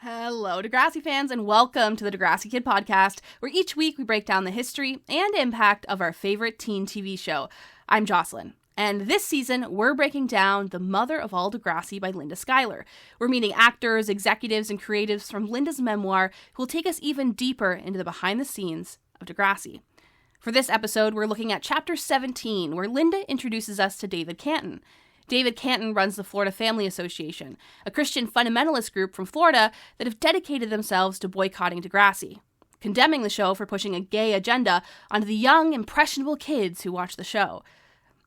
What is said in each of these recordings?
Hello, Degrassi fans, and welcome to the Degrassi Kid podcast, where each week we break down the history and impact of our favorite teen TV show. I'm Jocelyn, and this season we're breaking down The Mother of All Degrassi by Linda Schuyler. We're meeting actors, executives, and creatives from Linda's memoir who will take us even deeper into the behind-the-scenes of Degrassi. For this episode, we're looking at Chapter 17, where Linda introduces us to David Canton. David Canton runs the Florida Family Association, a Christian fundamentalist group from Florida that have dedicated themselves to boycotting Degrassi, condemning the show for pushing a gay agenda onto the young, impressionable kids who watch the show.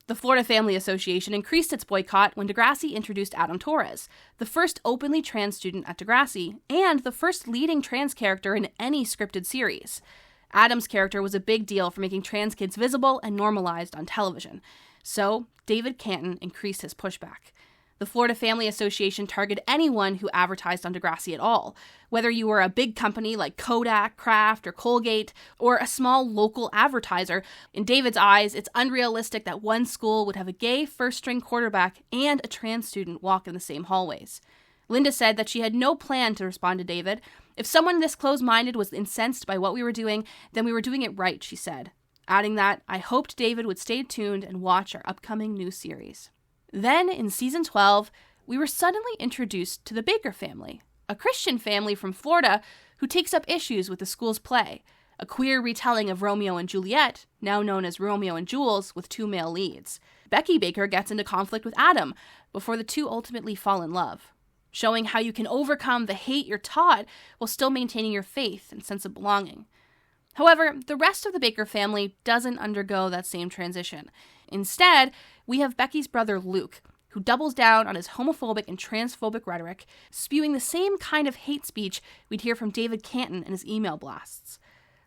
The Florida Family Association increased its boycott when Degrassi introduced Adam Torres, the first openly trans student at Degrassi, and the first leading trans character in any scripted series. Adam's character was a big deal for making trans kids visible and normalized on television. So, David Canton increased his pushback. The Florida Family Association targeted anyone who advertised on Degrassi at all, whether you were a big company like Kodak, Kraft, or Colgate, or a small local advertiser. In David's eyes, it's unrealistic that one school would have a gay first-string quarterback and a trans student walk in the same hallways. Linda said that she had no plan to respond to David. If someone this close-minded was incensed by what we were doing, then we were doing it right, she said. Adding that, I hoped David would stay tuned and watch our upcoming new series. Then, in Season 12, we were suddenly introduced to the Baker family, a Christian family from Florida who takes up issues with the school's play, a queer retelling of Romeo and Juliet, now known as Romeo and Jules, with two male leads. Becky Baker gets into conflict with Adam before the two ultimately fall in love, showing how you can overcome the hate you're taught while still maintaining your faith and sense of belonging. However, the rest of the Baker family doesn't undergo that same transition. Instead, we have Becky's brother Luke, who doubles down on his homophobic and transphobic rhetoric, spewing the same kind of hate speech we'd hear from David Canton in his email blasts.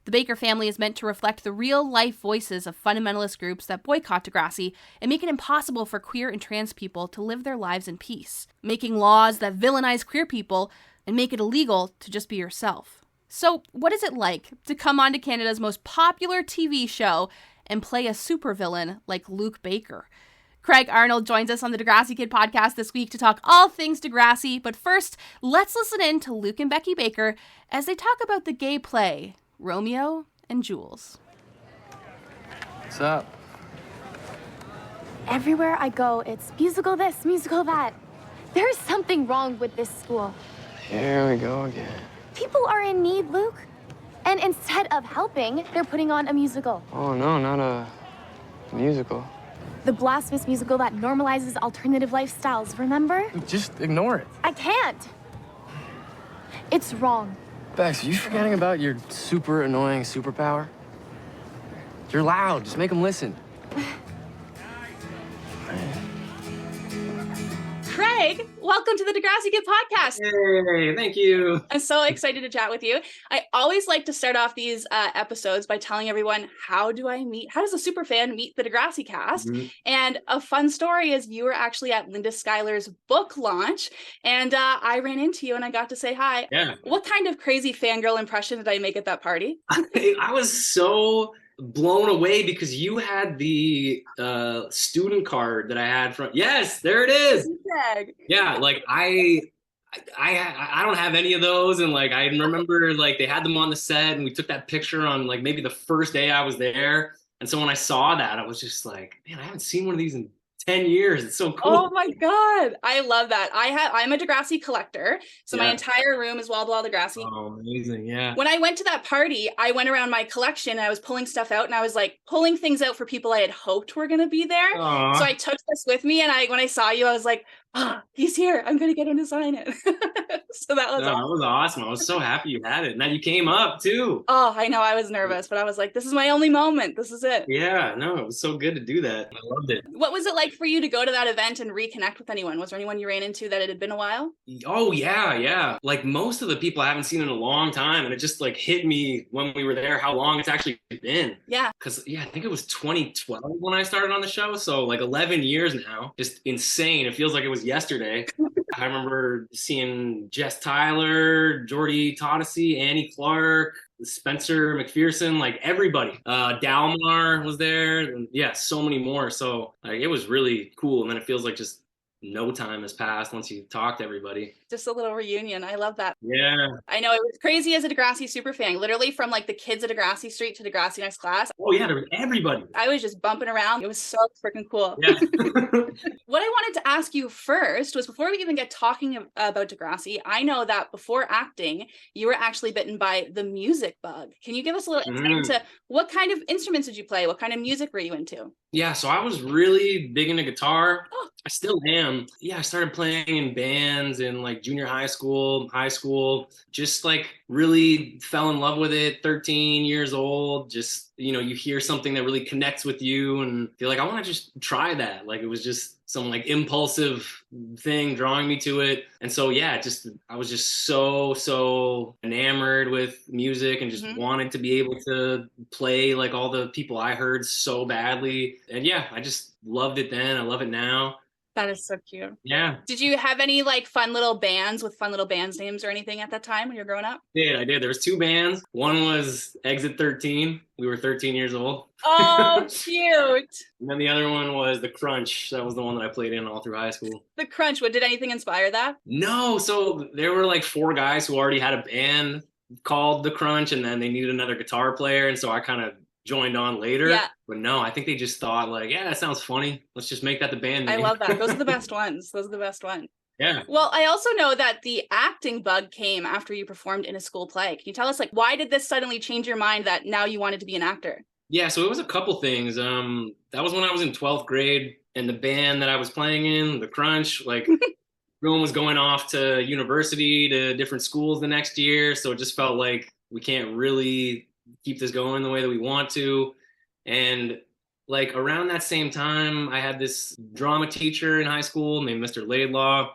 The Baker family is meant to reflect the real-life voices of fundamentalist groups that boycott Degrassi and make it impossible for queer and trans people to live their lives in peace, making laws that villainize queer people and make it illegal to just be yourself. So, what is it like to come onto Canada's most popular TV show and play a supervillain like Luke Baker? Craig Arnold joins us on the Degrassi Kid podcast this week to talk all things Degrassi, but first, let's listen in to Luke and Becky Baker as they talk about the gay play, Romeo and Jules. What's up? Everywhere I go, it's musical this, musical that. There's something wrong with this school. Here we go again. People are in need, Luke. And instead of helping, they're putting on a musical. Oh, no, not a musical. The blasphemous musical that normalizes alternative lifestyles, remember? Just ignore it. I can't. It's wrong. Bex, are you forgetting about your super annoying superpower? You're loud. Just make them listen. Craig, welcome to the Degrassi Kid podcast. Hey, thank you. I'm so excited to chat with you. I always like to start off these episodes by telling everyone, how does a super fan meet the Degrassi cast? Mm-hmm. And a fun story is you were actually at Linda Schuyler's book launch, and I ran into you and I got to say hi. Yeah. What kind of crazy fangirl impression did I make at that party? I was so blown away because you had the student card that I had from. Yes, there it is. Yeah, like I don't have any of those, and like I remember like they had them on the set, and we took that picture on like maybe the first day I was there. And so when I saw that, I was just like, man, I haven't seen one of these in 10 years. It's so cool. Oh my God. I love that. I'm a Degrassi collector. So my entire room is wall-to-wall Degrassi. Oh, amazing. Yeah. When I went to that party, I went around my collection and I was pulling stuff out, and I was like pulling things out for people I had hoped were going to be there. Aww. So I took this with me, and when I saw you, I was like, he's here. I'm going to get him to sign it. So that was awesome. That was awesome. I was so happy you had it. And that you came up too. Oh, I know. I was nervous, but I was like, this is my only moment. This is it. Yeah, no, it was so good to do that. I loved it. What was it like for you to go to that event and reconnect with anyone? Was there anyone you ran into that it had been a while? Oh, yeah. Like most of the people I haven't seen in a long time. And it just like hit me when we were there how long it's actually been. Yeah. Because, I think it was 2012 when I started on the show. So like 11 years now. Just insane. It feels like it was yesterday. I remember seeing Jess Tyler, Jordy Todesy, Annie Clark, Spencer McPherson, like everybody. Dalmar was there. And yeah, so many more. So like, it was really cool. And then it feels like just no time has passed once you talk to everybody. Just a little reunion. I love that. Yeah. I know, it was crazy as a Degrassi super fan, literally from like the kids at Degrassi Street to Degrassi Next Class. Oh yeah, there was everybody. I was just bumping around. It was so freaking cool. Yeah. What I wanted to ask you first was, before we even get talking about Degrassi, I know that before acting, you were actually bitten by the music bug. Can you give us a little insight into what kind of instruments did you play? What kind of music were you into? Yeah, so I was really big into guitar. I still am. Yeah, I started playing in bands in like junior high school, just like really fell in love with it. 13 years old, just, you know, you hear something that really connects with you and you're like, I want to just try that. Like, it was just some like impulsive thing drawing me to it. And so, yeah, I was just so enamored with music and just wanted to be able to play like all the people I heard so badly. And yeah, I just loved it then. I love it now. That is so cute. Yeah. Did you have any like fun little bands with fun little bands names or anything at that time when you were growing up? I did. There was 2 bands. One was Exit 13. We were 13 years old. Oh, cute. And then the other one was The Crunch. That was the one that I played in all through high school. The Crunch. Did anything inspire that? No. So there were like 4 guys who already had a band called The Crunch, and then they needed another guitar player. And so I kind of joined on later. Yeah. But no, I think they just thought like, yeah, that sounds funny. Let's just make that the band name. I love that. Those are the best ones. Yeah. Well, I also know that the acting bug came after you performed in a school play. Can you tell us, like, why did this suddenly change your mind that now you wanted to be an actor? Yeah, so it was a couple things. That was when I was in 12th grade, and the band that I was playing in, The Crunch, like everyone was going off to university, to different schools the next year. So it just felt like we can't really keep this going the way that we want to. And like around that same time, I had this drama teacher in high school named Mr. Laidlaw,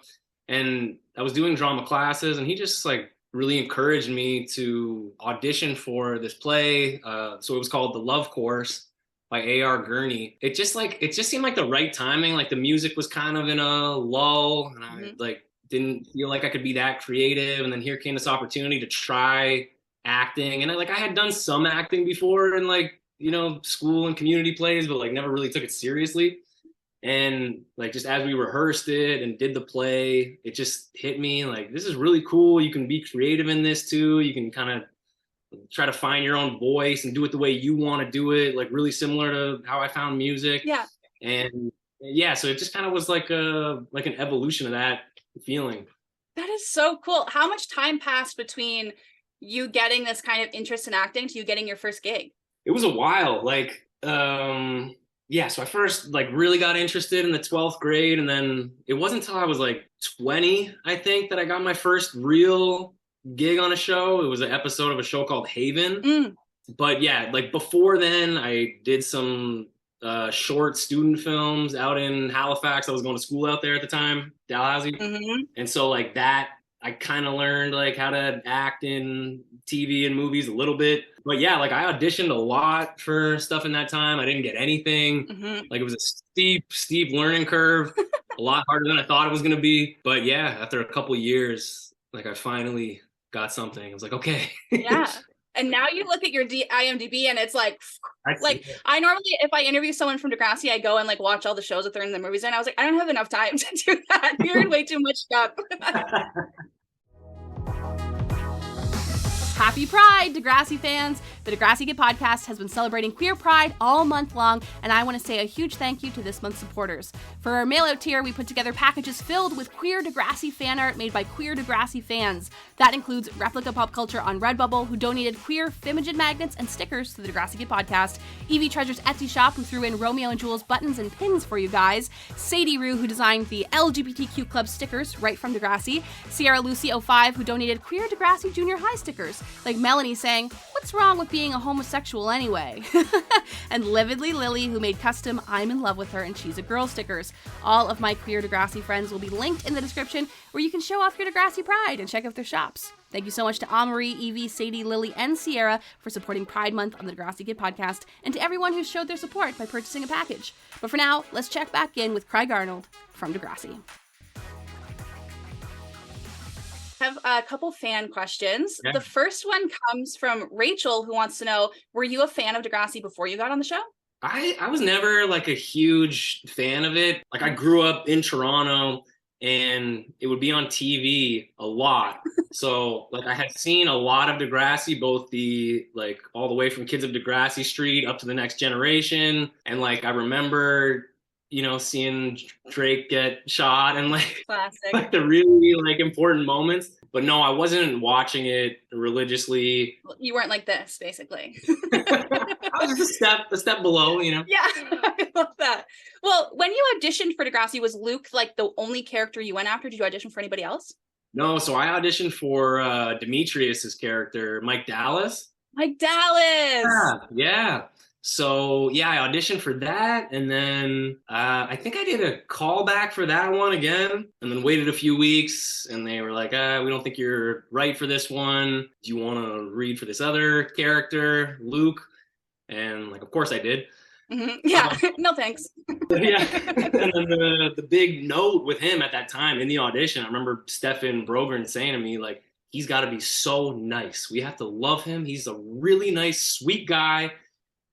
and I was doing drama classes, and he just like really encouraged me to audition for this play. So it was called The Love Course by A.R. Gurney. It just seemed like the right timing. Like the music was kind of in a lull, and I like didn't feel like I could be that creative. And then here came this opportunity to try acting, and I had done some acting before in like, you know, school and community plays, but like never really took it seriously. And like just as we rehearsed it and did the play, it just hit me like, this is really cool. You can be creative in this too. You can kind of try to find your own voice and do it the way you want to do it, like really similar to how I found music. Yeah. And yeah, so it just kind of was like an evolution of that feeling. That is so cool. How much time passed between you getting this kind of interest in acting to you getting your first gig? It was a while. Like, yeah, so I first like really got interested in the 12th grade, and then it wasn't until I was like 20, I think, that I got my first real gig on a show. It was an episode of a show called Haven. But yeah, like before then, I did some short student films out in Halifax. I was going to school out there at the time, Dalhousie. And so like that, I kind of learned like how to act in TV and movies a little bit. But yeah, like I auditioned a lot for stuff in that time. I didn't get anything. Like it was a steep learning curve, a lot harder than I thought it was going to be. But yeah, after a couple years, like I finally got something. I was like, okay. Yeah. And now you look at your IMDb and it's like I normally, if I interview someone from Degrassi, I go and like watch all the shows that they're in the movies. And I was like, I don't have enough time to do that. You're in way too much stuff. Happy Pride, Degrassi fans! The Degrassi Kid podcast has been celebrating queer pride all month long, and I want to say a huge thank you to this month's supporters. For our mail-out tier, we put together packages filled with queer Degrassi fan art made by queer Degrassi fans. That includes Replica Pop Culture on Redbubble, who donated queer Fimogen magnets and stickers to the Degrassi Kid podcast, Evie Treasure's Etsy shop, who threw in Romeo and Jules buttons and pins for you guys, Sadie Rue, who designed the LGBTQ Club stickers right from Degrassi, Sierra Lucy 05, who donated queer Degrassi junior high stickers, like Melanie saying, "What's wrong with being a homosexual anyway?" and Lividly Lily, who made custom "I'm in love with her and she's a girl" stickers. All of my queer Degrassi friends will be linked in the description, where you can show off your Degrassi pride and check out their shops. Thank you so much to Amarie, Evie, Sadie, Lily, and Sierra for supporting Pride Month on the Degrassi Kid podcast, and to everyone who showed their support by purchasing a package. But for now, let's check back in with Craig Arnold from Degrassi. Have a couple fan questions. Yeah. The first one comes from Rachel, who wants to know, were you a fan of Degrassi before you got on the show? I was never like a huge fan of it. Like I grew up in Toronto and it would be on TV a lot. So like I had seen a lot of Degrassi, both the like all the way from Kids of Degrassi Street up to the Next Generation. And like I remember, seeing Drake get shot and like Classic. like the really like important moments. But no, I wasn't watching it religiously. You weren't like this, basically. I was just a step below, Yeah, I love that. Well, when you auditioned for Degrassi, was Luke like the only character you went after? Did you audition for anybody else? No, so I auditioned for Demetrius's character, Mike Dallas. Mike Dallas. Yeah. So yeah, I auditioned for that, and then I think I did a callback for that one again, and then waited a few weeks, and they were like, "We don't think you're right for this one. Do you want to read for this other character, Luke?" And like, of course I did. Mm-hmm. Yeah, no thanks. Yeah, and then the big note with him at that time in the audition, I remember Stefan Brogren saying to me like, "He's got to be so nice. We have to love him. He's a really nice, sweet guy.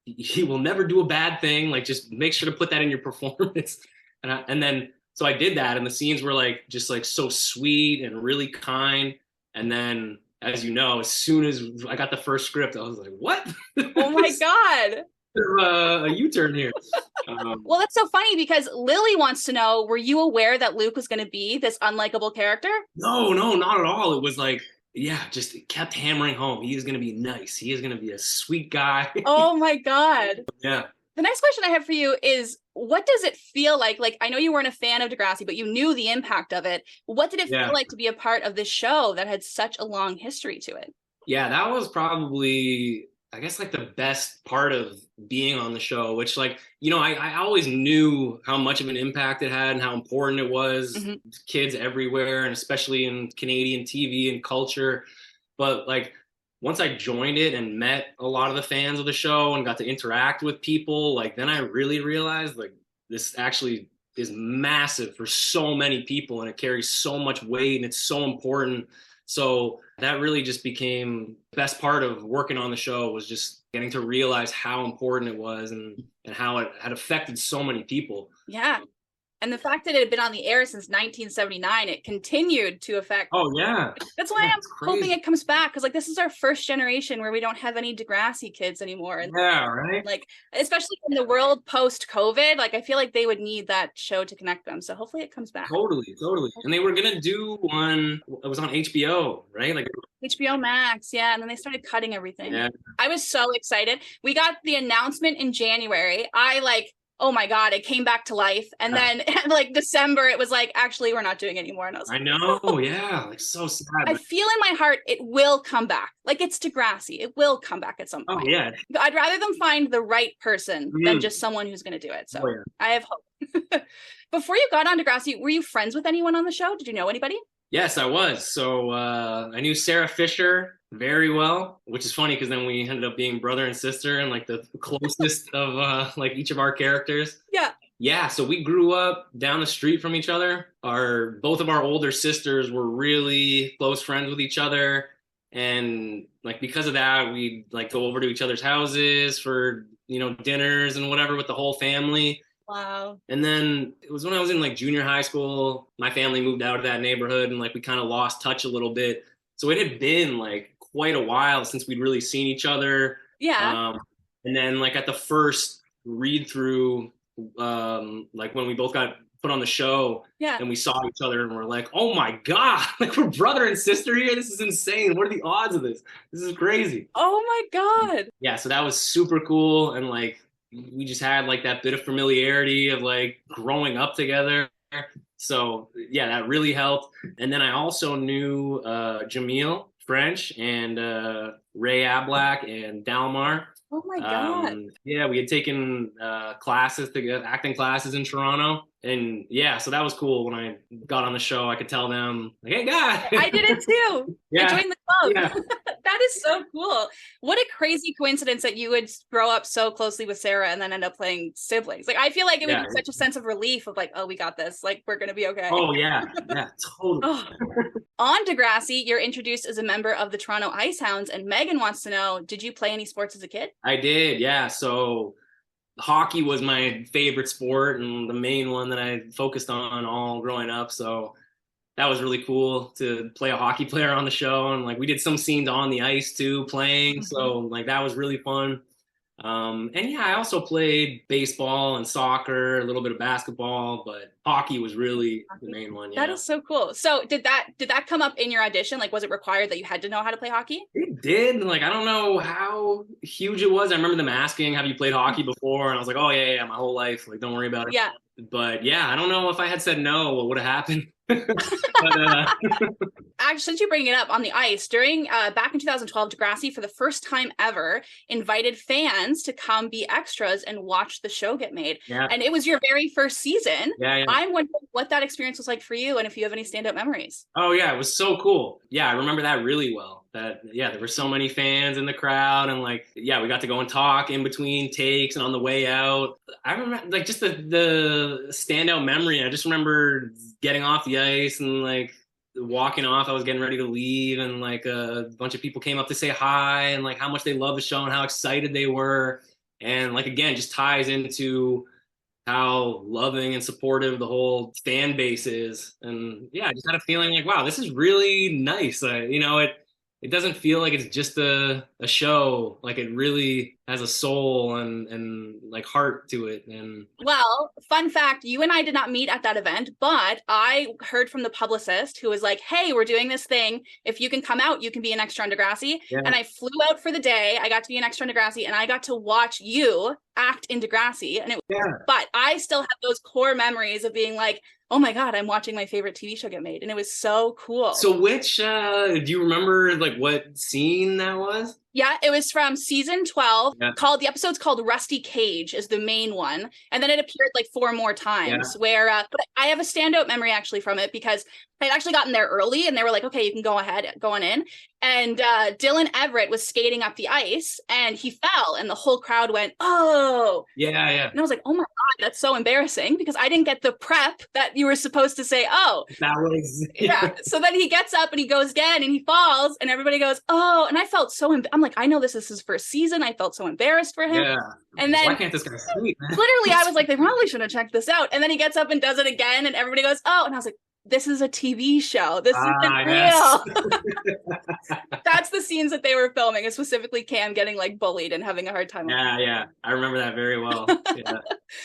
He will never do a bad thing. Like, just make sure to put that in your performance." And then so I did that, and the scenes were like just like so sweet and really kind. And then, as you know, as soon as I got the first script, I was like, "What? Oh my god!" A U-turn here. Well, that's so funny because Lily wants to know: were you aware that Luke was going to be this unlikable character? No, not at all. It was like, yeah, just kept hammering home. He is going to be nice. He is going to be a sweet guy. Oh my god. Yeah. The next question I have for you is, what does it feel like? Like, I know you weren't a fan of Degrassi, but you knew the impact of it. What did it feel like to be a part of this show that had such a long history to it? Yeah, that was probably, I guess, like the best part of being on the show, which like, I always knew how much of an impact it had and how important it was to kids everywhere, and especially in Canadian TV and culture. But like, once I joined it and met a lot of the fans of the show and got to interact with people, like then I really realized like this actually is massive for so many people, and it carries so much weight, and it's so important. So that really just became the best part of working on the show, was just getting to realize how important it was and how it had affected so many people. Yeah. And the fact that it had been on the air since 1979, it continued to affect. Oh, yeah. That's why I'm hoping it comes back. Because, like, this is our first generation where we don't have any Degrassi kids anymore. And, yeah, right? Like, especially in the world post-COVID, like, I feel like they would need that show to connect them. So hopefully it comes back. Totally. And they were going to do one, it was on HBO, right? Like HBO Max, yeah. And then they started cutting everything. Yeah. I was so excited. We got the announcement in January. Oh my God, it came back to life. And then like December, it was like, actually, we're not doing it anymore. And I was like, I know, yeah, like so sad. I feel in my heart, it will come back. Like it's Degrassi. It will come back at some point. Oh, yeah. I'd rather them find the right person than just someone who's going to do it. So I have hope. Before you got on Degrassi, were you friends with anyone on the show? Did you know anybody? Yes, I was. So I knew Sarah Fisher very well, which is funny because then we ended up being brother and sister and like the closest of like each of our characters. Yeah. Yeah, so we grew up down the street from each other. Both of our older sisters were really close friends with each other. And like because of that, we'd like go over to each other's houses for, dinners and whatever with the whole family. Wow. And then it was when I was in like junior high school, my family moved out of that neighborhood and like we kind of lost touch a little bit. So it had been like quite a while since we'd really seen each other. Yeah. And then like at the first read through, like when we both got put on the show and we saw each other and we're like, oh my God, like we're brother and sister here. This is insane. What are the odds of this? This is crazy. Oh my God. Yeah. So that was super cool. And like, we just had like that bit of familiarity of like growing up together. So yeah, that really helped. And then I also knew Jamil French and Ray Ablak and Dalmar. Oh my God. Yeah, we had taken classes together, acting classes in Toronto. And yeah, so that was cool. When I got on the show, I could tell them, like, hey, guys. I did it too. Yeah. I joined the club. Yeah. That is so cool. What a crazy coincidence that you would grow up so closely with Sarah and then end up playing siblings. Like, I feel like it would be such a sense of relief of like, oh, we got this. Like, we're going to be okay. Oh, yeah. Yeah, totally. Oh. On Degrassi, you're introduced as a member of the Toronto Icehounds, and Megan wants to know, did you play any sports as a kid? I did, yeah. So hockey was my favorite sport and the main one that I focused on all growing up. So that was really cool to play a hockey player on the show. And like we did some scenes on the ice too, playing. So like that was really fun. And yeah, I also played baseball and soccer, a little bit of basketball, but hockey was really the main one. Yeah. That is so cool. So did that come up in your audition? Like, was it required that you had to know how to play hockey? It did. Like, I don't know how huge it was. I remember them asking, have you played hockey before? And I was like, oh yeah, my whole life. Like, don't worry about it. Yeah. But yeah, I don't know if I had said no, what would have happened? But, Actually, since you bring it up on the ice, during back in 2012, Degrassi, for the first time ever, invited fans to come be extras and watch the show get made. Yeah. And it was your very first season. Yeah. I'm wondering what that experience was like for you and if you have any standout memories. Oh yeah, it was so cool. Yeah, I remember that really well. That there were so many fans in the crowd, and like we got to go and talk in between takes and on the way out. I remember like just the standout memory. I just remember getting off the ice and like walking off. I was getting ready to leave, and like a bunch of people came up to say hi and like how much they loved the show and how excited they were. And like again, just ties into how loving and supportive the whole fan base is. And yeah, I just had a feeling like, wow, this is really nice. It doesn't feel like it's just a show. Like it really has a soul and like heart to it. And well, fun fact, you and I did not meet at that event, but I heard from the publicist who was like, hey, we're doing this thing. If you can come out, you can be an extra on Degrassi. Yeah. And I flew out for the day. I got to be an extra on Degrassi, and I got to watch you act in Degrassi. And but I still have those core memories of being like, oh my God, I'm watching my favorite TV show get made. And it was so cool. So which, do you remember like what scene that was? Yeah, it was from season 12. Yeah. The episode's called Rusty Cage is the main one. And then it appeared like 4 more times where, but I have a standout memory actually from it because I'd actually gotten there early and they were like, okay, you can go ahead, go on in. And Dylan Everett was skating up the ice and he fell and the whole crowd went, oh. Yeah. And I was like, oh my God, that's so embarrassing because I didn't get the prep that you were supposed to say, oh. That was. Yeah. So then he gets up and he goes again and he falls and everybody goes, oh. And I felt so, I'm like, I know this is his first season. I felt so embarrassed for him. Yeah. And then why can't this guy skate, man? Literally, I was like, they probably should have checked this out. And then he gets up and does it again and everybody goes, oh. And I was like, this is a TV show. This isn't real. That's the scenes that they were filming, and specifically Cam getting like bullied and having a hard time. Yeah. I remember that very well. Yeah.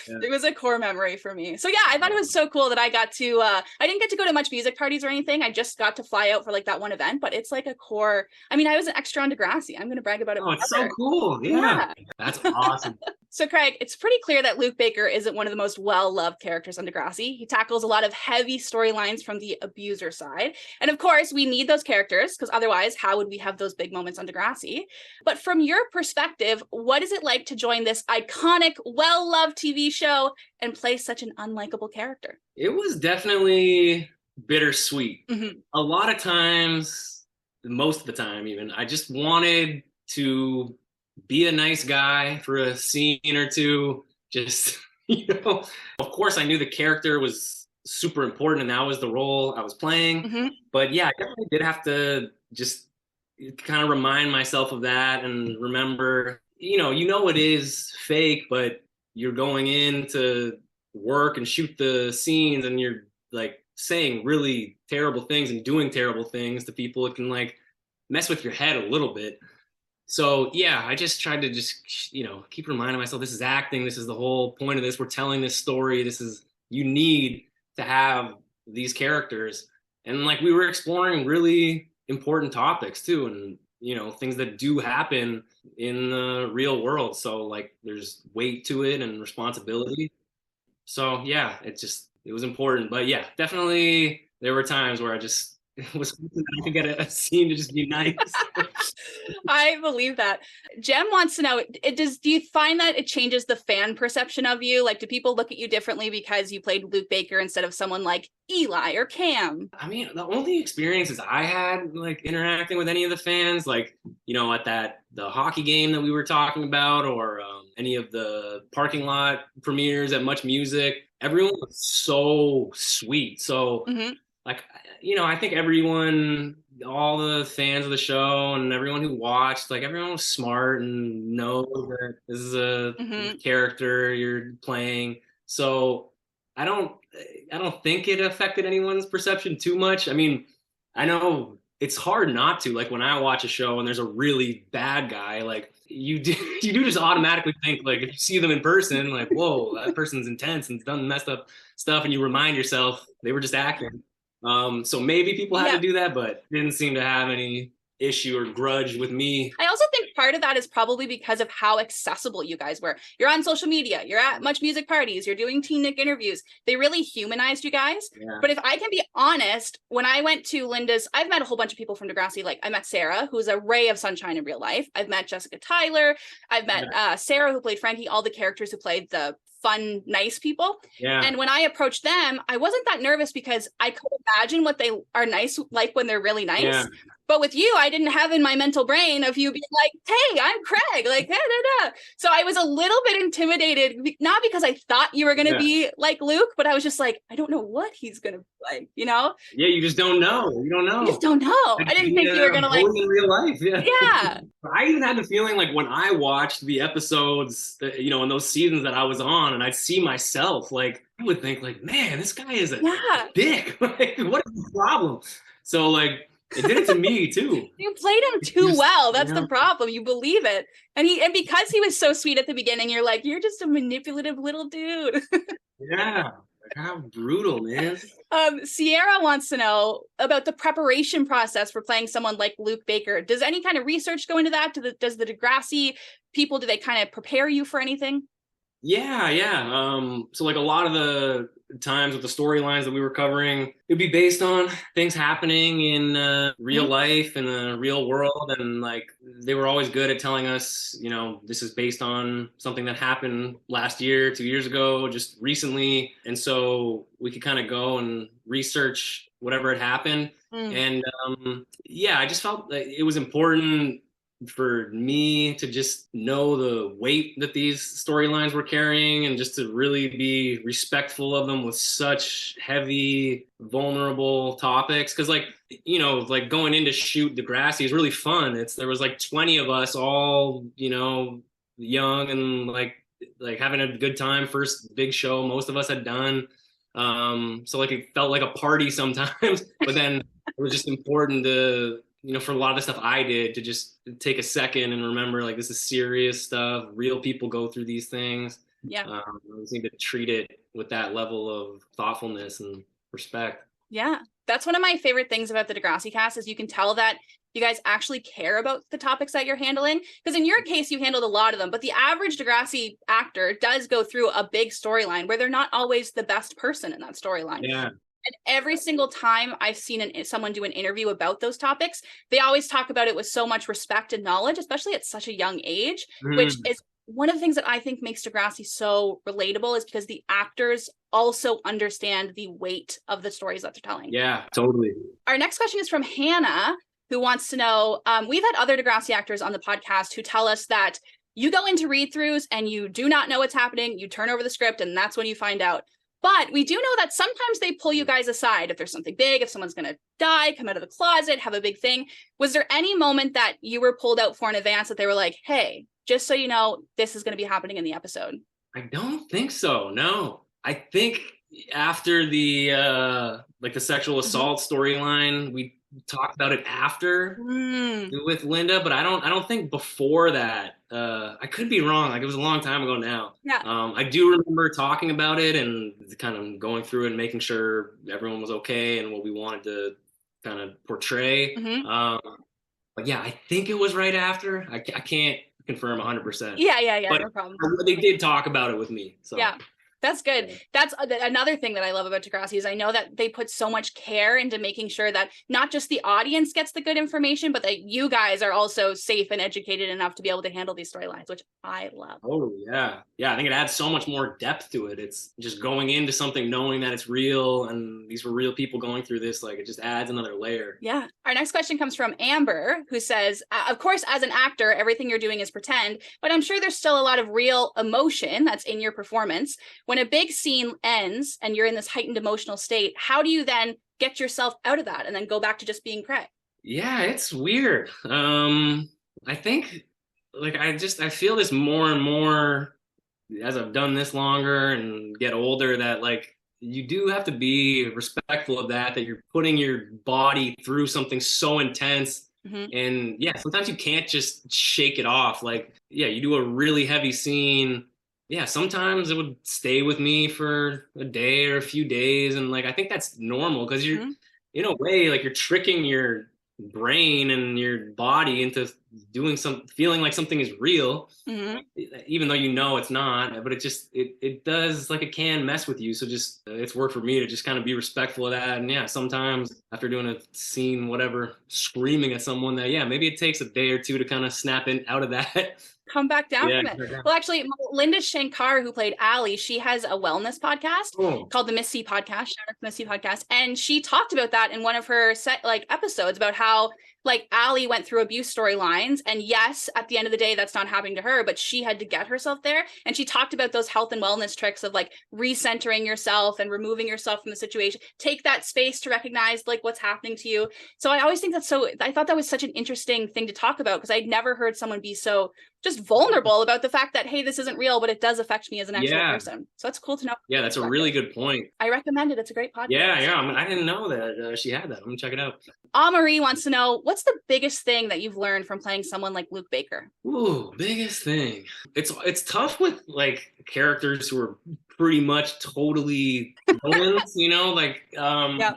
It was a core memory for me. So yeah, I thought it was so cool that I got to, I didn't get to go to much music parties or anything. I just got to fly out for like that one event, but it's like a core. I mean, I was an extra on Degrassi. I'm going to brag about it. Oh, it's so cool. Yeah. That's awesome. So Craig, it's pretty clear that Luke Baker isn't one of the most well-loved characters on Degrassi. He tackles a lot of heavy storylines from the abuser side. And of course, we need those characters because otherwise, how would we have those big moments on Degrassi? But from your perspective, what is it like to join this iconic, well-loved TV show and play such an unlikable character? It was definitely bittersweet. Mm-hmm. A lot of times, most of the time even, I just wanted to be a nice guy for a scene or two. Just, of course I knew the character was super important and that was the role I was playing. Mm-hmm. But yeah, I definitely did have to just kind of remind myself of that and remember, it is fake, but you're going in to work and shoot the scenes and you're like saying really terrible things and doing terrible things to people. It can like mess with your head a little bit. So yeah, I just tried to keep reminding myself this is acting. This is the whole point of this. We're telling this story. You need to have these characters. And like we were exploring really important topics too. And, things that do happen in the real world. So like there's weight to it and responsibility. So yeah, it was important. But yeah, definitely there were times where I just was hoping I could get a scene to just be nice. I believe that. Jem wants to know, do you find that it changes the fan perception of you? Like, do people look at you differently because you played Luke Baker instead of someone like Eli or Cam? I mean, the only experiences I had like interacting with any of the fans, like, at the hockey game that we were talking about, or any of the parking lot premieres at Much Music, everyone was so sweet. So, mm-hmm. Like, I think everyone all the fans of the show and everyone who watched, like everyone was smart and knows that this is a character you're playing. So I don't I don't think it affected anyone's perception too much. I mean, I know it's hard not to. Like when I watch a show and there's a really bad guy, like you do just automatically think, like if you see them in person, like whoa, that person's intense and done messed up stuff, and you remind yourself they were just acting. So maybe people had to do that, but didn't seem to have any issue or grudge with me. I also think part of that is probably because of how accessible you guys were. You're on social media, you're at Much Music parties, you're doing Teen Nick interviews. They really humanized you guys. Yeah. But if I can be honest, when I went to Linda's, I've met a whole bunch of people from Degrassi. Like I met Sarah, who's a ray of sunshine in real life. I've met Jessica Tyler. I've met Sarah, who played Frankie, all the characters who played the fun, nice people. Yeah. And when I approached them, I wasn't that nervous because I could imagine what they are nice like when they're really nice. Yeah. But with you, I didn't have in my mental brain of you being like, hey, I'm Craig, like, da, da, da. So I was a little bit intimidated, not because I thought you were going to be like Luke, but I was just like, I don't know what he's going to be like, you know? Yeah, you just don't know. You don't know. You just don't know. I didn't think you were going to like. In real life, yeah. I even had the feeling like when I watched the episodes, you know, in those seasons that I was on, and I'd see myself, like, I would think like, man, this guy is a dick. Like, what is the problem? So like, it did it to me too. You played him too well. That's the problem. You believe it. And because he was so sweet at the beginning, you're like, you're just a manipulative little dude. Yeah. How brutal, man. Sierra wants to know about the preparation process for playing someone like Luke Baker. Does any kind of research go into that? Does the Degrassi people, do they kind of prepare you for anything? Yeah. So like a lot of the times with the storylines that we were covering, it'd be based on things happening in real life, in the real world. And like, they were always good at telling us, you know, this is based on something that happened last year, 2 years ago, just recently. And so we could kind of go and research whatever had happened. And I just felt that it was important for me to just know the weight that these storylines were carrying and just to really be respectful of them with such heavy, vulnerable topics. Because like, you know, like going in to shoot Degrassi is really fun. There was like 20 of us all, you know, young and like having a good time. First big show most of us had done. So like it felt like a party sometimes, but then it was just important to, you know, for a lot of the stuff I did, to just take a second and remember, like, this is serious stuff. Real people go through these things. Yeah. I just need to treat it with that level of thoughtfulness and respect. Yeah. That's one of my favorite things about the Degrassi cast is you can tell that you guys actually care about the topics that you're handling. Because in your case, you handled a lot of them, but the average Degrassi actor does go through a big storyline where they're not always the best person in that storyline. Yeah. And every single time I've seen someone do an interview about those topics, they always talk about it with so much respect and knowledge, especially at such a young age, which is one of the things that I think makes Degrassi so relatable, is because the actors also understand the weight of the stories that they're telling. Yeah, totally. Our next question is from Hannah, who wants to know, we've had other Degrassi actors on the podcast who tell us that you go into read-throughs and you do not know what's happening. You turn over the script and that's when you find out. But we do know that sometimes they pull you guys aside if there's something big, if someone's going to die, come out of the closet, have a big thing. Was there any moment that you were pulled out for in advance that they were like, hey, just so you know, this is going to be happening in the episode? I don't think so. No, I think after the like the sexual assault storyline, we talked about it after with Linda, but I don't think before that. I could be wrong. Like it was a long time ago now. Yeah. I do remember talking about it and kind of going through it and making sure everyone was okay and what we wanted to kind of portray. But yeah, I think it was right after. I can't confirm 100%. Yeah, but no problem. They did talk about it with me. So yeah. That's good. That's another thing that I love about Degrassi is I know that they put so much care into making sure that not just the audience gets the good information, but that you guys are also safe and educated enough to be able to handle these storylines, which I love. Oh, yeah. Yeah, I think it adds so much more depth to it. It's just going into something knowing that it's real and these were real people going through this. Like it just adds another layer. Yeah. Our next question comes from Amber, who says, of course, as an actor, everything you're doing is pretend, but I'm sure there's still a lot of real emotion that's in your performance. When a big scene ends and you're in this heightened emotional state, how do you then get yourself out of that and then go back to just being Craig? Yeah, it's weird. I think like I feel this more and more as I've done this longer and get older that like you do have to be respectful of that you're putting your body through something so intense. Hmm. And yeah, sometimes you can't just shake it off. Like, yeah, you do a really heavy scene. Yeah, sometimes it would stay with me for a day or a few days. And like, I think that's normal because you're, Hmm. in a way, like you're tricking your brain and your body into doing feeling like something is real, Hmm. even though you know it's not. But it does, like, it can mess with you. So just it's worked for me to just kind of be respectful of that. And yeah, sometimes after doing a scene, whatever, screaming at someone, that yeah, maybe it takes a day or two to kind of snap in out of that. Come back down Yeah. from it. Well, actually, Linda Shankar, who played Allie, she has a wellness podcast Oh, called the Miss C Podcast. Shout out to Miss C Podcast, and she talked about that in one of her episodes about how like Allie went through abuse storylines, and yes, at the end of the day, that's not happening to her, but she had to get herself there. And she talked about those health and wellness tricks of like recentering yourself and removing yourself from the situation. Take that space to recognize like what's happening to you. So I always think that's so. I thought that was such an interesting thing to talk about because I'd never heard someone be so just vulnerable about the fact that, hey, this isn't real, but it does affect me as an actual person. So that's cool to know. yeah, that's a really good point. I recommend it. It's a great podcast. Yeah. I didn't know that she had that. I'm gonna check it out. Marie wants to know, what's the biggest thing that you've learned from playing someone like Luke Baker? Ooh, biggest thing. It's tough with like characters who are pretty much totally villains, Yeah.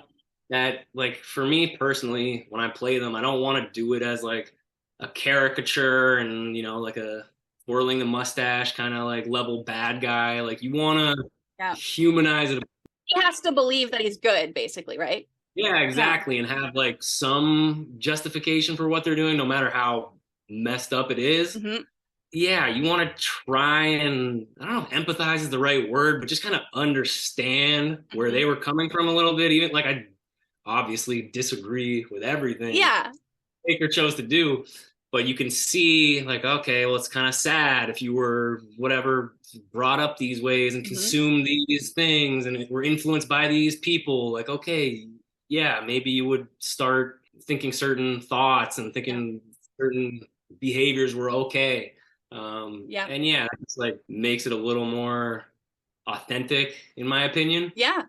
that like for me personally, when I play them, I don't want to do it as like a caricature and like a twirling the mustache kind of like level bad guy. Like you want to humanize it. He has to believe that he's good, basically, right? Yeah, exactly. And have like some justification for what they're doing, no matter how messed up it is. Mm-hmm. Yeah, you want to try and, I don't know if empathize is the right word, but just kind of understand where they were coming from a little bit. Even like I obviously disagree with everything Baker chose to do, but you can see like, okay, well, it's kind of sad if you were whatever brought up these ways and consumed these things and were influenced by these people. Like, okay, yeah, maybe you would start thinking certain thoughts and thinking certain behaviors were okay. And yeah, it's like makes it a little more authentic, in my opinion. Yeah.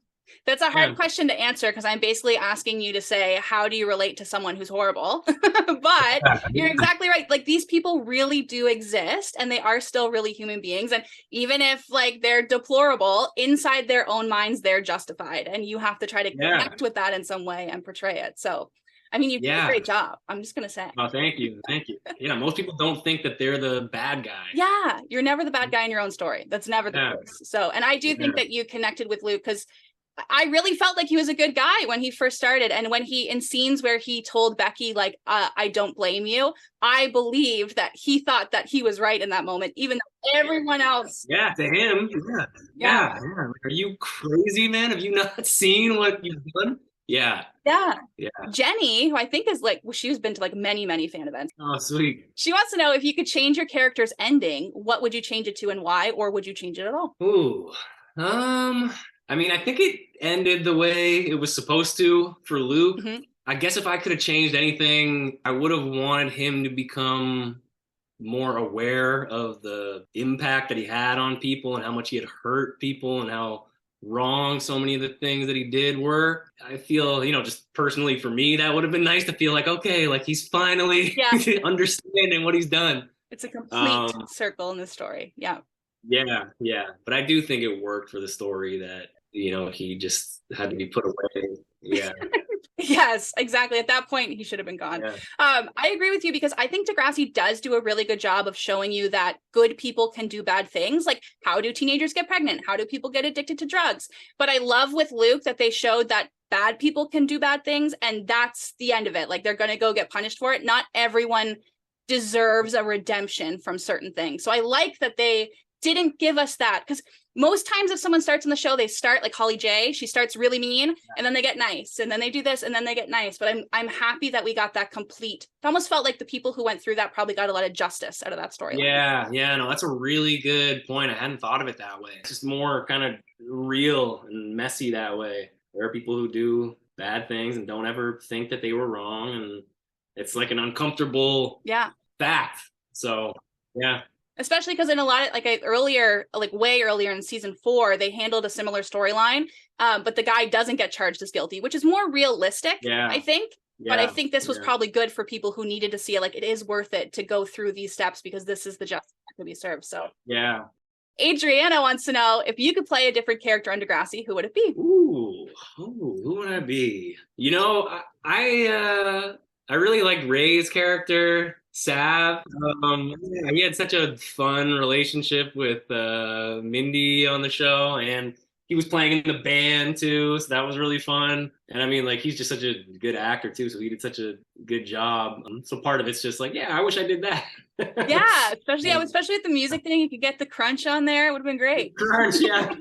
That's a hard question to answer because I'm basically asking you to say, how do you relate to someone who's horrible? But you're exactly right. Like these people really do exist and they are still really human beings. And even if like they're deplorable, inside their own minds, they're justified. And you have to try to connect with that in some way and portray it. So, I mean, you did a great job. I'm just going to say. Oh, thank you. Thank you. Yeah, most people don't think that they're the bad guy. Yeah, you're never the bad guy in your own story. That's never the case. So, and I do think that you connected with Luke because I really felt like he was a good guy when he first started. And when he, in scenes where he told Becky, like, I don't blame you, I believed that he thought that he was right in that moment, even though everyone else. Yeah, to him. Yeah. Are you crazy, man? Have you not seen what you've done? Yeah. Jenny, who I think is like, well, she's been to like many fan events. Oh, sweet. She wants to know if you could change your character's ending, what would you change it to and why, or would you change it at all? Ooh, I mean, I think it ended the way it was supposed to for Luke. I guess if I could have changed anything, I would have wanted him to become more aware of the impact that he had on people and how much he had hurt people and how wrong so many of the things that he did were. I feel, just personally for me, that would have been nice to feel like, okay, like he's finally understanding what he's done. It's a complete circle in the story. Yeah. But I do think it worked for the story that, he just had to be put away. Yeah. Yes, exactly. At that point, he should have been gone. Yeah. I agree with you because I think Degrassi does do a really good job of showing you that good people can do bad things. Like, how do teenagers get pregnant? How do people get addicted to drugs? But I love with Luke that they showed that bad people can do bad things, and that's the end of it. Like, they're going to go get punished for it. Not everyone deserves a redemption from certain things. So I like that they didn't give us that, because most times if someone starts in the show, they start like Holly J. She starts really mean and then they get nice, and then they do this and then they get nice. But I'm happy that we got that complete. It almost felt like the people who went through that probably got a lot of justice out of that story. No, that's a really good point. I hadn't thought of it that way. It's just more kind of real and messy that way. There are people who do bad things and don't ever think that they were wrong, and it's like an uncomfortable fact. So yeah. Especially because in a lot of way earlier in season 4, they handled a similar storyline, but the guy doesn't get charged as guilty, which is more realistic, I think. Yeah. But I think this was probably good for people who needed to see it. Like, it is worth it to go through these steps because this is the justice that could be served. So yeah. Adriana wants to know, if you could play a different character on Degrassi, who would it be? Ooh, who would I be? You know, I really liked Ray's character, Sav. He had such a fun relationship with Mindy on the show, and he was playing in the band too, so that was really fun. And I mean, like, he's just such a good actor too, so he did such a good job. So part of it's just like, yeah, I wish I did that. Yeah, especially with the music thing, you could get the crunch on there. It would have been great. Crunch, yeah.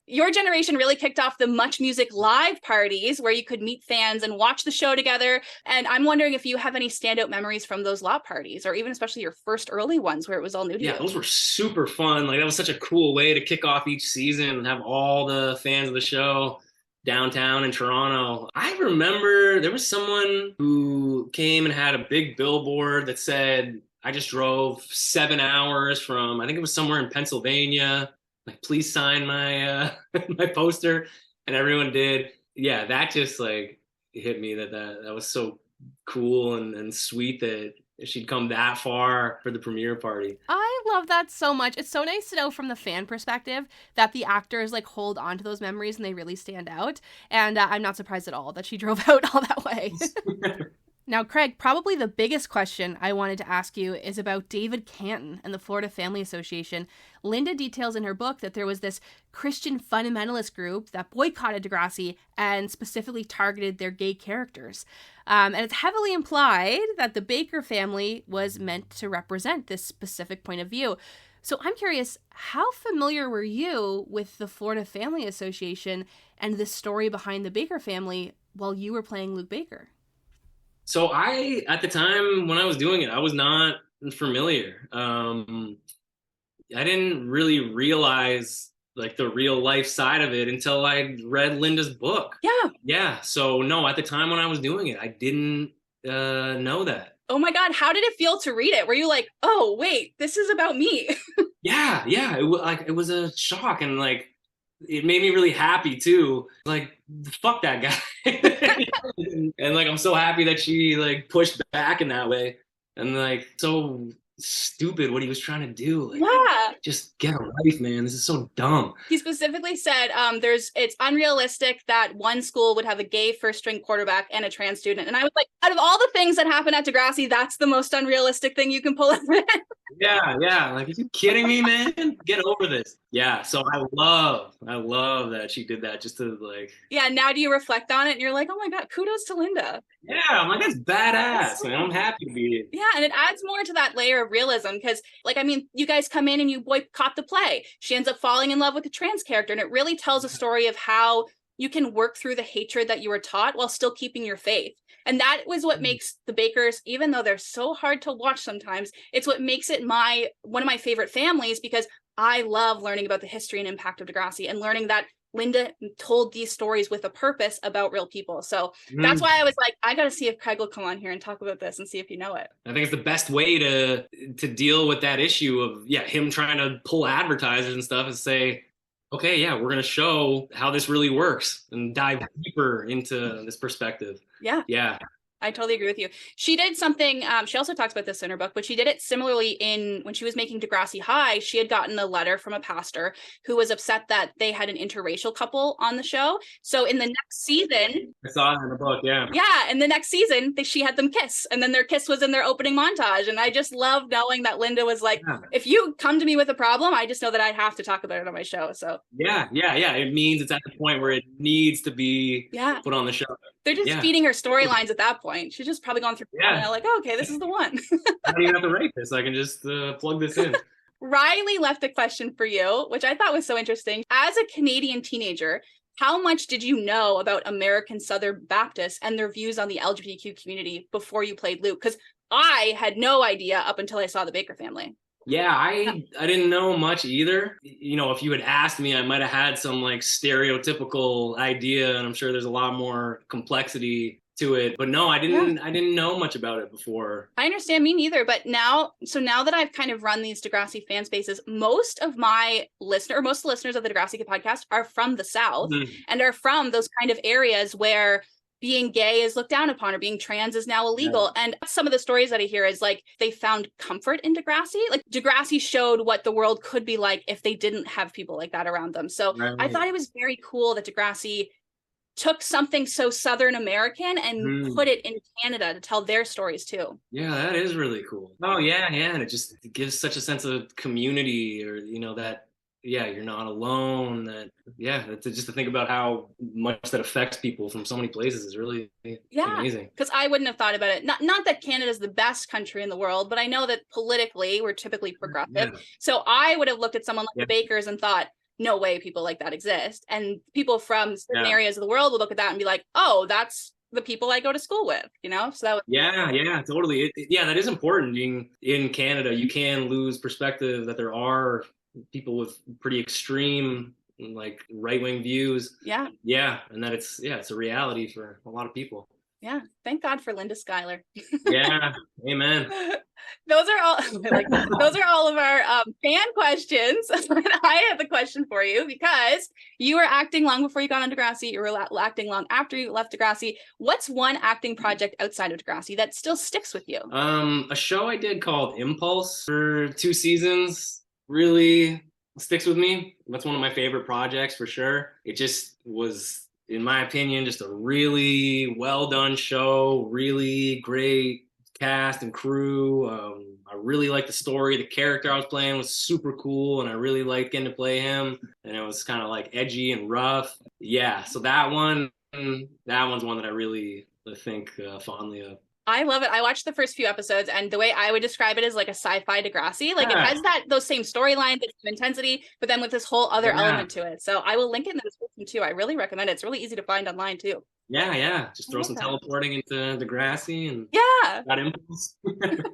Your generation really kicked off the Much Music live parties where you could meet fans and watch the show together. And I'm wondering if you have any standout memories from those LOT parties, or even especially your first early ones where it was all new to you. Yeah, those were super fun. Like, that was such a cool way to kick off each season and have all the fans of the show downtown in Toronto. I remember there was someone who came and had a big billboard that said, I just drove 7 hours from, I think it was somewhere in Pennsylvania. Like, please sign my my poster. And everyone did. Yeah, that just like hit me that was so cool and sweet that she'd come that far for the premiere party. I love that so much. It's so nice to know from the fan perspective that the actors like hold on to those memories and they really stand out. And I'm not surprised at all that she drove out all that way. Now, Craig, probably the biggest question I wanted to ask you is about David Canton and the Florida Family Association. Linda details in her book that there was this Christian fundamentalist group that boycotted Degrassi and specifically targeted their gay characters. And it's heavily implied that the Baker family was meant to represent this specific point of view. So I'm curious, how familiar were you with the Florida Family Association and the story behind the Baker family while you were playing Luke Baker? So at the time when I was doing it, I was not familiar. I didn't really realize like the real life side of it until I read Linda's book. Yeah. Yeah. So no, at the time when I was doing it, I didn't know that. Oh my God. How did it feel to read it? Were you like, oh, wait, this is about me? Yeah. It was a shock, and like, it made me really happy too. Like, fuck that guy. And like, I'm so happy that she like pushed back in that way. And like, so stupid what he was trying to do. Like, yeah. Just get a life, man. This is so dumb. He specifically said it's unrealistic that one school would have a gay first string quarterback and a trans student. And I was like, out of all the things that happen at Degrassi, that's the most unrealistic thing you can pull out. Yeah. Like, are you kidding me, man? Get over this. Yeah. So I love that she did that, just to like. Yeah. Now do you reflect on it and you're like, oh my God, kudos to Linda. Yeah. I'm like, that's badass, man. I'm happy to be it. Yeah. And it adds more to that layer of realism because, like, I mean, you guys come in and you boycott the play. She ends up falling in love with the trans character. And it really tells a story of how you can work through the hatred that you were taught while still keeping your faith. And that was what makes the Bakers, even though they're so hard to watch sometimes, it's what makes it one of my favorite families, because I love learning about the history and impact of Degrassi and learning that Linda told these stories with a purpose about real people. So that's why I was like, I got to see if Craig will come on here and talk about this and see if you know it. I think it's the best way to deal with that issue of, him trying to pull advertisers and stuff, and say, okay, we're going to show how this really works and dive deeper into this perspective. Yeah. I totally agree with you. She did something, she also talks about this in her book, but she did it similarly when she was making Degrassi High. She had gotten a letter from a pastor who was upset that they had an interracial couple on the show. So in the next season... I saw it in the book, yeah. Yeah, in the next season, she had them kiss, and then their kiss was in their opening montage. And I just love knowing that Linda was like, if you come to me with a problem, I just know that I have to talk about it on my show. So yeah. It means it's at the point where it needs to be put on the show. They're just feeding her storylines at that point. She's just probably gone through and like, oh, okay, this is the one. I don't even have to write this. I can just plug this in. Riley left a question for you, which I thought was so interesting. As a Canadian teenager, how much did you know about American Southern Baptists and their views on the LGBTQ community before you played Luke? Because I had no idea up until I saw the Baker family. Yeah, I didn't know much either. You know, if you had asked me, I might have had some like stereotypical idea, and I'm sure there's a lot more complexity to it. But no, I didn't know much about it before. I understand, me neither. But now that I've kind of run these Degrassi fan spaces, most of the listeners of the Degrassi Kid podcast are from the South and are from those kind of areas where being gay is looked down upon or being trans is now illegal. Yeah. And some of the stories that I hear is like they found comfort in Degrassi. Like Degrassi showed what the world could be like if they didn't have people like that around them. So I thought it was very cool that Degrassi took something so Southern American and put it in Canada to tell their stories too. Yeah, that is really cool. Oh yeah. And it gives such a sense of community, or, that, you're not alone. Just to think about how much that affects people from so many places is really amazing. Because I wouldn't have thought about it. Not that Canada's the best country in the world, but I know that politically we're typically progressive. Yeah. So I would have looked at someone like the Bakers and thought, no way people like that exist. And people from certain areas of the world would look at that and be like, oh, that's the people I go to school with, So that was totally. That is important. Being in Canada, you can lose perspective that there are people with pretty extreme, like, right-wing views. Yeah, and that it's a reality for a lot of people. Yeah, thank God for Linda Schuyler. Yeah, amen. Those are all of our fan questions. I have a question for you, because you were acting long before you got on Degrassi. You were acting long after you left Degrassi. What's one acting project outside of Degrassi that still sticks with you? A show I did called Impulse for 2 seasons really sticks with me. That's one of my favorite projects for sure. It just was, in my opinion, just a really well done show, really great cast and crew. I really liked the story. The character I was playing was super cool, and I really liked getting to play him. And it was kind of like edgy and rough. Yeah, so that one's one that I really think fondly of. I love it. I watched the first few episodes, and the way I would describe it is like a sci-fi Degrassi. Like it has those same storylines, the same intensity, but then with this whole other element to it. So I will link it in the description too. I really recommend it. It's really easy to find online too. Yeah. Just throw some teleporting into Degrassi and that Impulse.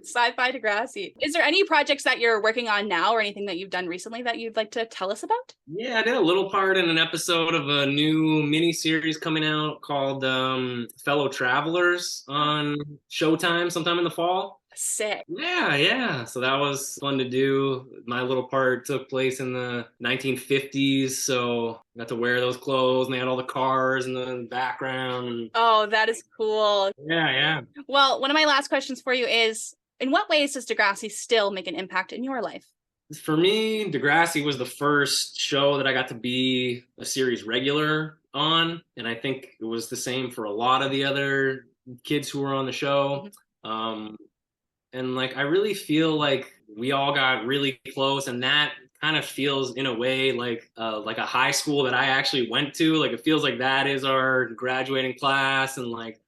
Sci-fi Degrassi. Is there any projects that you're working on now or anything that you've done recently that you'd like to tell us about? Yeah, I did a little part in an episode of a new mini-series coming out called Fellow Travelers on Showtime sometime in the fall. Sick. Yeah. So that was fun to do. My little part took place in the 1950s, so I got to wear those clothes, and they had all the cars in the background. Oh, that is cool. Yeah. Well, one of my last questions for you is, in what ways does Degrassi still make an impact in your life? For me, Degrassi was the first show that I got to be a series regular on, and I think it was the same for a lot of the other kids who were on the show. And like, I really feel like we all got really close, and that kind of feels in a way like a high school that I actually went to. Like, it feels like that is our graduating class, and like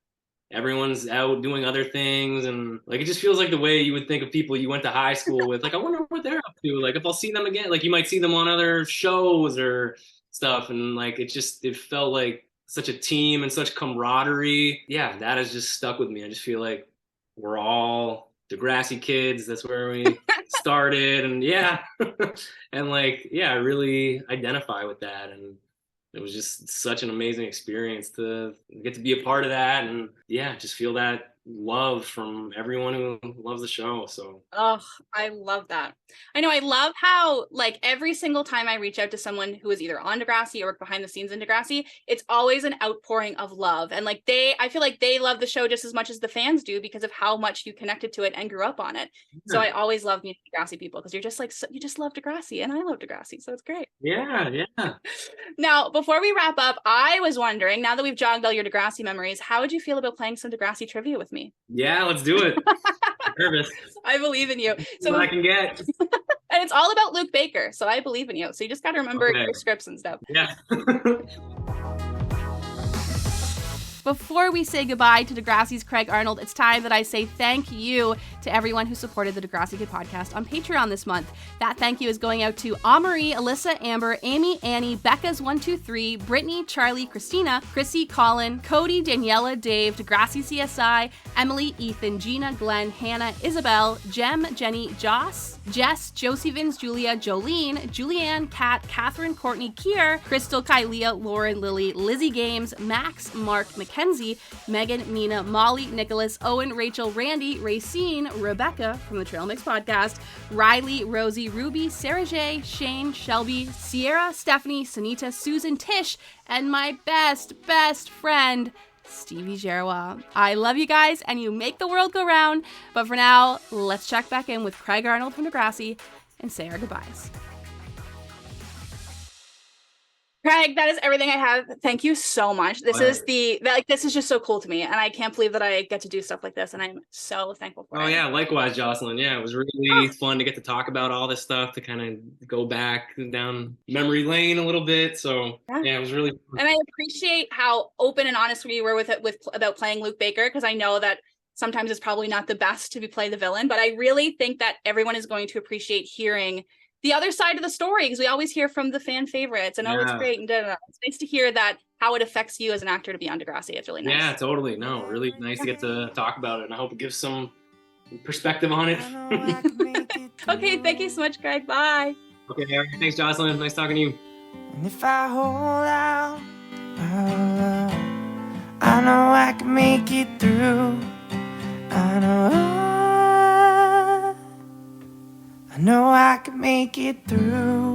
everyone's out doing other things, and like it just feels like the way you would think of people you went to high school with. Like, I wonder what they're up to. Like, if I'll see them again, like you might see them on other shows or stuff, and like it felt like such a team and such camaraderie. Yeah, that has just stuck with me. I just feel like we're all Degrassi kids. That's where we started, and and like I really identify with that, and it was just such an amazing experience to get to be a part of that, and just feel that love from everyone who loves the show. So I love that. I know, I love how like every single time I reach out to someone who is either on Degrassi or work behind the scenes in Degrassi, it's always an outpouring of love, and like I feel like they love the show just as much as the fans do because of how much you connected to it and grew up on it. So I always love meeting Degrassi people, because you're just like, you just love Degrassi, and I love Degrassi, so it's great. Yeah. Now, before we wrap up, I was wondering, now that we've jogged all your Degrassi memories, how would you feel about playing some Degrassi trivia with me? Yeah, let's do it. I'm nervous. I believe in you. So what I can get. And it's all about Luke Baker, so I believe in you. So you just got to remember your scripts and stuff. Yeah. Before we say goodbye to Degrassi's Craig Arnold, it's time that I say thank you to everyone who supported the Degrassi Kid podcast on Patreon this month. That thank you is going out to Amory, Alyssa, Amber, Amy, Annie, Becca's 123, Brittany, Charlie, Christina, Chrissy, Colin, Cody, Daniela, Dave, Degrassi CSI, Emily, Ethan, Gina, Glenn, Hannah, Isabel, Jem, Jenny, Joss, Jess, Josie Vins, Julia, Jolene, Julianne, Kat, Catherine, Courtney, Kier, Crystal, Kylea, Lauren, Lily, Lizzie Games, Max, Mark, McKenna, Mackenzie, Megan, Mina, Molly, Nicholas, Owen, Rachel, Randy, Racine, Rebecca from the Trail Mix podcast, Riley, Rosie, Ruby, Sarah J, Shane, Shelby, Sierra, Stephanie, Sunita, Susan, Tish, and my best friend, Stevie Gerwa. I love you guys, and you make the world go round. But for now, let's check back in with Craig Arnold from Degrassi and say our goodbyes. Craig, that is everything I have. Thank you so much. This is just so cool to me, and I can't believe that I get to do stuff like this, and I'm so thankful for it. Oh yeah, likewise, Jocelyn. Yeah, it was really fun to get to talk about all this stuff, to kind of go back down memory lane a little bit. So yeah, it was really fun. And I appreciate how open and honest we were about playing Luke Baker, because I know that sometimes it's probably not the best to play the villain, but I really think that everyone is going to appreciate hearing the other side of the story, because we always hear from the fan favorites and it's great and it's nice to hear that how it affects you as an actor to be on Degrassi. It's really nice. Yeah, totally. No, really nice to get to talk about it, and I hope it gives some perspective on it. Okay, thank you so much, Craig. Bye. Okay, thanks, Jocelyn. Nice talking to you. And if I hold out my love, I know I can make it through. I know I can make it through.